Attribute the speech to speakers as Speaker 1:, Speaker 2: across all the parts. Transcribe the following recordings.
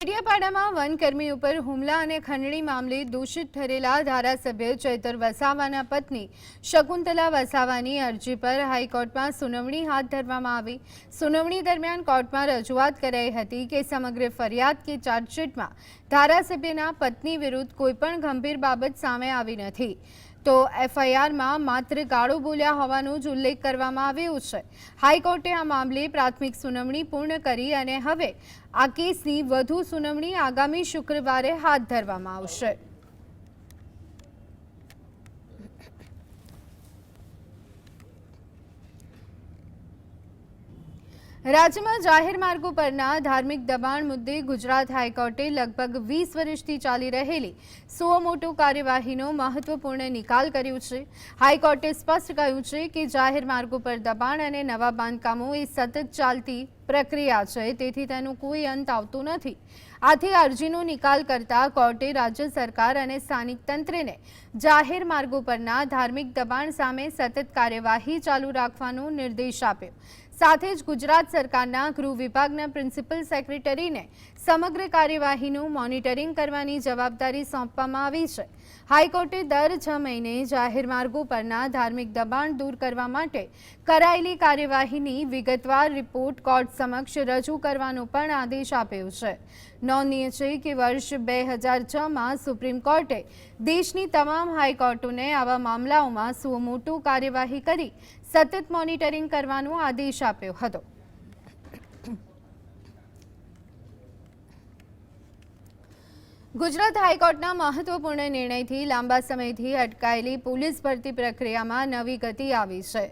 Speaker 1: ડેડિયાપાડામાં વનકર્મી ઉપર હુમલા અને ખંડણી મામલે દોષિત ઠરેલા ધારાસભ્ય ચૈતર વસાવાના પત્ની શકુંતલા વસાવાની અરજી પર હાઈકોર્ટમાં સુનાવણી હાથ ધરવામાં આવી। સુનાવણી દરમિયાન કોર્ટમાં રજૂઆત કરાઈ હતી કે સમગ્ર ફરિયાદ કે ચાર્જશીટમાં ધારાસભ્યના પત્ની વિરુદ્ધ કોઈપણ ગંભીર બાબત સામે આવી નથી, તો એફઆઈઆરમાં માત્ર ગાળો બોલ્યા હોવાનો જ ઉલ્લેખ કરવામાં આવ્યો છે। હાઈકોર્ટે આ મામલે પ્રાથમિક સુનાવણી પૂર્ણ કરી અને હવે આ કેસની વધુ સુનાવણી આગામી શુક્રવારે હાથ ધરવામાં આવશે। રાજ્યમાં જાહેર માર્ગો પરના ધાર્મિક દબાણ મુદ્દે ગુજરાત હાઈકોર્ટે લગભગ 20 વર્ષથી ચાલી રહેલી સુઓ મોટો કાર્યવાહીનો મહત્વપૂર્ણ નિકાલ કર્યો છે। હાઈકોર્ટે સ્પષ્ટ કહ્યું છે કે જાહેર માર્ગો પર દબાણ અને નવા બાંધકામો એ સતત ચાલતી પ્રક્રિયા છે, તેથી તેનો કોઈ અંત આવતો નથી। આથી અરજીનો નિકાલ કરતા કોર્ટે રાજ્ય સરકાર અને સ્થાનિક તંત્રને જાહેર માર્ગો પરના ધાર્મિક દબાણ સામે સતત કાર્યવાહી ચાલુ રાખવાનો નિર્દેશ આપ્યો। સાથે જ ગુજરાત સરકારના ગૃહ વિભાગના પ્રિન્સિપલ સેક્રેટરીને સમગ્ર કાર્યવાહીનું મોનિટરિંગ કરવાની જવાબદારી સોંપવામાં આવી છે। હાઈકોર્ટે દર 6 મહિને જાહેર માર્ગો પરના ધાર્મિક દબાણ દૂર કરવા માટે કરાયેલી કાર્યવાહીની વિગતવાર રિપોર્ટ કોર્ટ સમક્ષ રજૂ કરવાનો પણ આદેશ આપ્યો છે। નોંધનીય છે કે વર્ષ 2006માં સુપ્રીમ કોર્ટે દેશની તમામ હાઈકોર્ટોને આવા મામલાઓમાં સુઓ મોટો કાર્યવાહી કરી સતત મોનિટરિંગ કરવાનો આદેશ આપ્યો હતો। ગુજરાત હાઈકોર્ટના મહત્વપૂર્ણ નિર્ણયથી લાંબા સમયથી અટકાયેલી પોલીસ ભરતી પ્રક્રિયામાં નવી ગતિ આવી છે।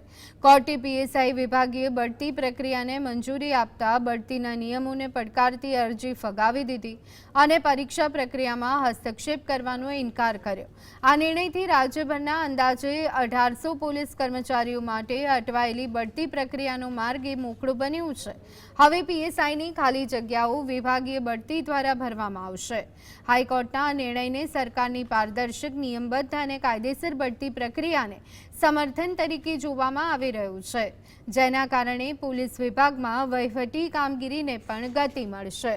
Speaker 1: કોર્ટે પીએસઆઈ વિભાગીય બઢતી પ્રક્રિયાને મંજૂરી આપતા બઢતીના નિયમોને પડકારતી અરજી ફગાવી દીધી અને પરીક્ષા પ્રક્રિયામાં હસ્તક્ષેપ કરવાનો ઇનકાર કર્યો। આ નિર્ણયથી રાજ્યભરના અંદાજે 1800 પોલીસ કર્મચારીઓ માટે અટવાયેલી બઢતી પ્રક્રિયાનો માર્ગ મોકળો બન્યો છે। હવે પીએસઆઈની ખાલી જગ્યાઓ વિભાગીય બઢતી દ્વારા ભરવામાં આવશે। હાઈકોર્ટના આ નિર્ણયને સરકારની પારદર્શક, નિયમબદ્ધ અને કાયદેસર બઢતી પ્રક્રિયાને સમર્થન તરીકે જોવામાં આવી રહ્યું છે, જેના કારણે પોલીસ વિભાગમાં વહીવટી કામગીરીને પણ ગતિ મળશે।